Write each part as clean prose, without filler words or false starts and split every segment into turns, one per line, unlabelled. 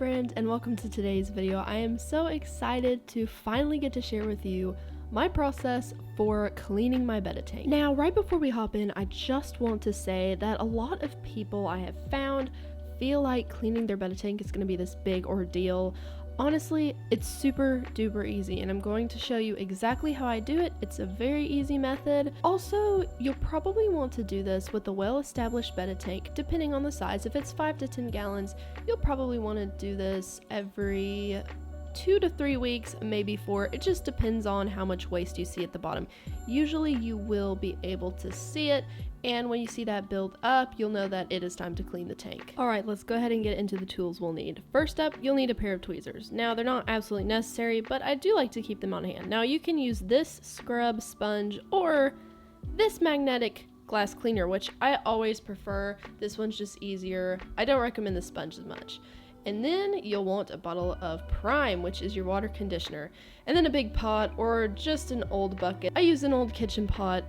friends, and welcome to today's video. I am so excited to finally get to share with you my process for cleaning my Betta tank. Now, right before we hop in, I just want to say that a lot of people I have found feel like cleaning their Betta tank is going to be this big ordeal. Honestly, it's super duper easy, and I'm going to show you exactly how I do it. It's a very easy method. Also, you'll probably want to do this with a well-established Betta tank, depending on the size. If it's 5 to 10 gallons, you'll probably want to do this every 2 to 3 weeks, maybe 4. It just depends on how much waste you see at the bottom. Usually you will be able to see it, and when you see that build up, you'll know that it is time to clean the tank. Alright, let's go ahead and get into the tools we'll need. First up, you'll need a pair of tweezers. Now, they're not absolutely necessary, but I do like to keep them on hand. Now, you can use this scrub sponge or this magnetic glass cleaner, which I always prefer. This one's just easier. I don't recommend the sponge as much. And then you'll want a bottle of Prime, which is your water conditioner, and then a big pot or just an old bucket. I use an old kitchen pot,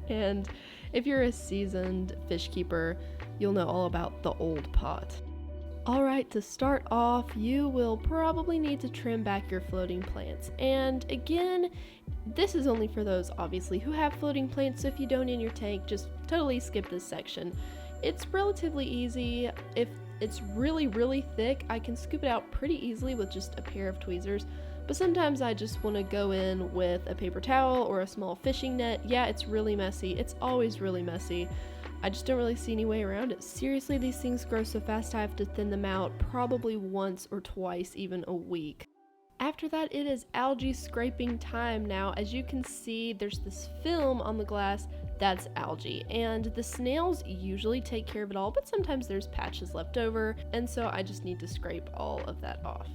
and if you're a seasoned fish keeper, you'll know all about the old pot. Alright, to start off, you will probably need to trim back your floating plants. And again, this is only for those, obviously, who have floating plants, so if you don't in your tank, just totally skip this section. It's relatively easy. If it's really thick, I can scoop it out pretty easily with just a pair of tweezers, but sometimes I just want to go in with a paper towel or a small fishing net. Yeah, it's really messy. It's always really messy. I just don't really see any way around it. Seriously, these things grow so fast I have to thin them out probably once or twice even a week. After that, it is algae scraping time. Now, as you can see, there's this film on the glass. That's algae, and the snails usually take care of it all, but sometimes there's patches left over, and so I just need to scrape all of that off.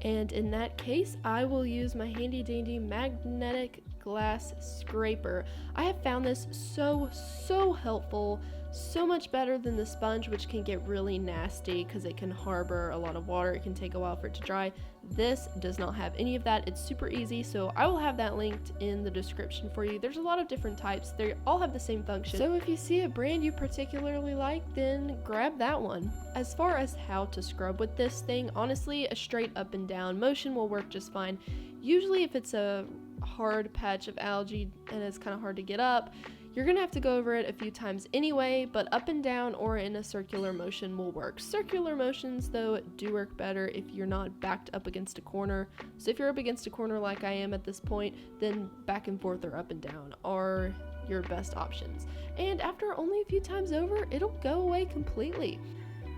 And in that case, I will use my handy dandy magnetic glass scraper. I have found this so helpful, so much better than the sponge, which can get really nasty because it can harbor a lot of water. It can take a while for it to dry. This does not have any of that. It's super easy, so I will have that linked in the description for you. There's a lot of different types. They all have the same function. So if you see a brand you particularly like, then grab that one. As far as how to scrub with this thing, honestly, a straight up and down motion will work just fine. Usually if it's a hard patch of algae and it's kind of hard to get up, you're gonna have to go over it a few times anyway, but up and down or in a circular motion will work. Circular motions, though, do work better if you're not backed up against a corner. So if you're up against a corner like I am at this point, then back and forth or up and down are your best options. And after only a few times over, it'll go away completely.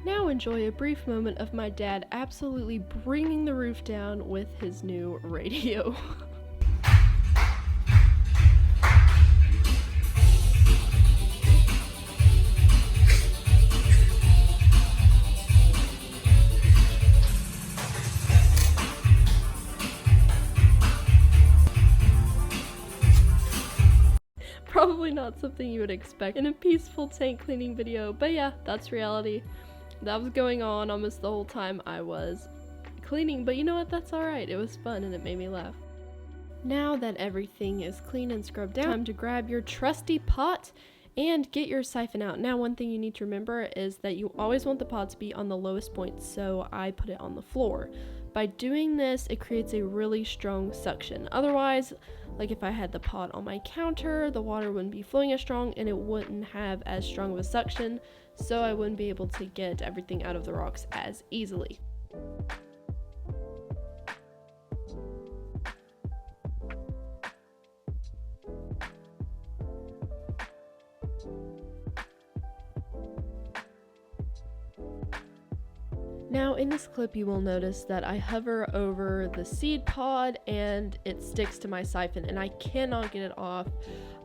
Now enjoy a brief moment of my dad absolutely bringing the roof down with his new radio. Probably not something you would expect in a peaceful tank cleaning video, but yeah, that's reality. That was going on almost the whole time I was cleaning, but you know what, that's alright. It was fun and it made me laugh. Now that everything is clean and scrubbed down, time to grab your trusty pot and get your siphon out. Now, one thing you need to remember is that you always want the pot to be on the lowest point, so I put it on the floor. By doing this, it creates a really strong suction. Otherwise, like if I had the pot on my counter, the water wouldn't be flowing as strong and it wouldn't have as strong of a suction, so I wouldn't be able to get everything out of the rocks as easily. Now in this clip you will notice that I hover over the seed pod and it sticks to my siphon and I cannot get it off.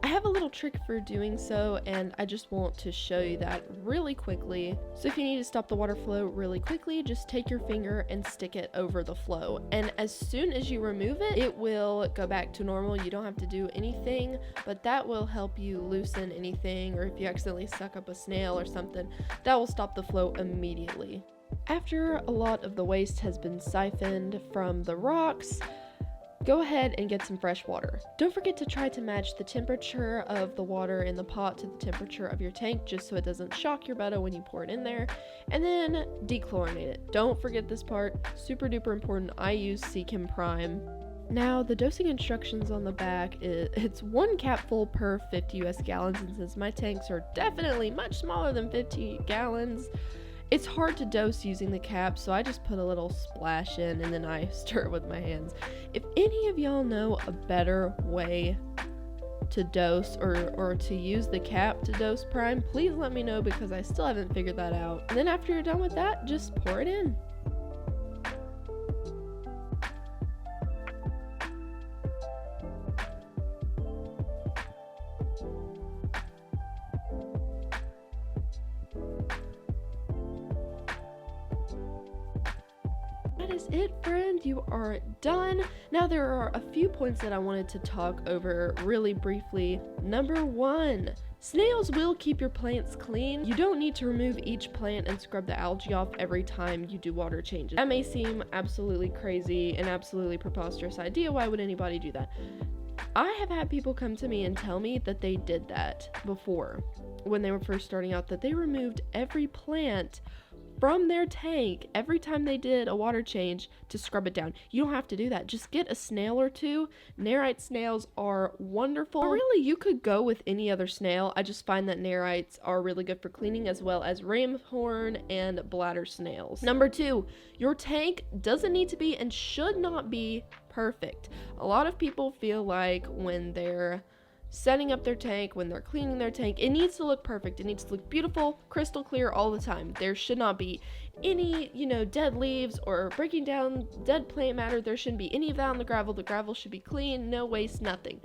I have a little trick for doing so and I just want to show you that really quickly. So if you need to stop the water flow really quickly, just take your finger and stick it over the flow, and as soon as you remove it, it will go back to normal. You don't have to do anything, but that will help you loosen anything, or if you accidentally suck up a snail or something, that will stop the flow immediately. After a lot of the waste has been siphoned from the rocks, go ahead and get some fresh water. Don't forget to try to match the temperature of the water in the pot to the temperature of your tank, just so it doesn't shock your Betta when you pour it in there. And then dechlorinate it. Don't forget this part, super duper important. I use Siphon Prime. Now, the dosing instructions on the back, it's 1 capful per 50 US gallons, and since my tanks are definitely much smaller than 50 gallons, it's hard to dose using the cap, so I just put a little splash in and then I stir it with my hands. If any of y'all know a better way to dose or to use the cap to dose prime, please let me know, because I still haven't figured that out. And then after you're done with that, just pour it in. That is it, friend. You are done. Now, there are a few points that I wanted to talk over really briefly. Number 1, snails will keep your plants clean. You don't need to remove each plant and scrub the algae off every time you do water changes. That may seem absolutely crazy, an absolutely preposterous idea. Why would anybody do that? I have had people come to me and tell me that they did that before when they were first starting out, that they removed every plant from their tank every time they did a water change to scrub it down. You don't have to do that. Just get a snail or two. Nerite snails are wonderful. But really, you could go with any other snail. I just find that nerites are really good for cleaning, as well as ramhorn and bladder snails. Number 2, your tank doesn't need to be and should not be perfect. A lot of people feel like when they're setting up their tank, when they're cleaning their tank, it needs to look perfect. It needs to look beautiful, crystal clear all the time. There should not be any, dead leaves or breaking down dead plant matter. There shouldn't be any of that on the gravel. The gravel should be clean, no waste, nothing.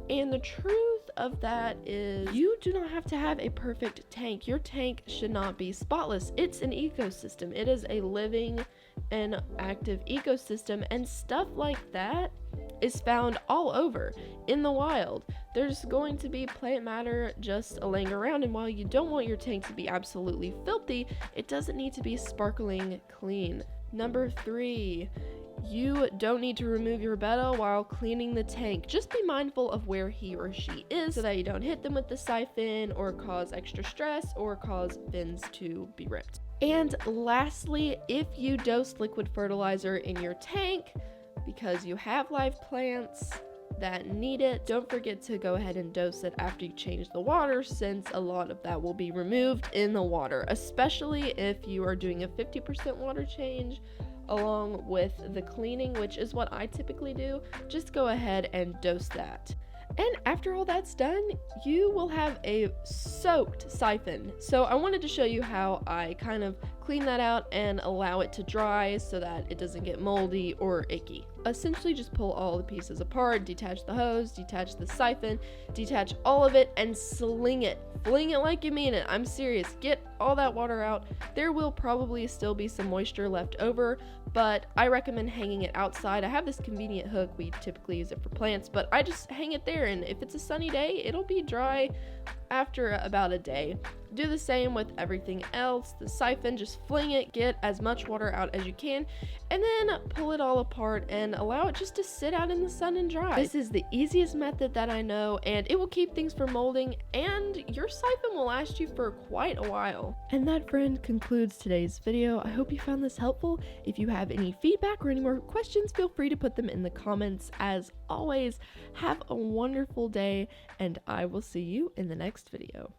And the truth of that is, you do not have to have a perfect tank. Your tank should not be spotless. It's an ecosystem. It is a living and active ecosystem, and stuff like that is found all over in the wild. There's going to be plant matter just laying around, and while you don't want your tank to be absolutely filthy, it doesn't need to be sparkling clean. Number 3, you don't need to remove your Betta while cleaning the tank. Just be mindful of where he or she is so that you don't hit them with the siphon or cause extra stress or cause fins to be ripped. And lastly, if you dose liquid fertilizer in your tank because you have live plants that need it, don't forget to go ahead and dose it after you change the water, since a lot of that will be removed in the water, especially if you are doing a 50% water change along with the cleaning, which is what I typically do. Just go ahead and dose that. And after all that's done, you will have a soaked siphon. So I wanted to show you how I kind of clean that out and allow it to dry so that it doesn't get moldy or icky. Essentially just pull all the pieces apart, detach the hose, detach the siphon, detach all of it, and sling it. Fling it like you mean it. I'm serious. Get all that water out. There will probably still be some moisture left over, but I recommend hanging it outside. I have this convenient hook. We typically use it for plants, but I just hang it there, and if it's a sunny day, it'll be dry after about a day. Do the same with everything else. The siphon, just fling it, get as much water out as you can, and then pull it all apart and allow it just to sit out in the sun and dry. This is the easiest method that I know, and it will keep things from molding, and your siphon will last you for quite a while. And that, friend, concludes today's video. I hope you found this helpful. If you have any feedback or any more questions, feel free to put them in the comments. As always, have a wonderful day, and I will see you in the next video.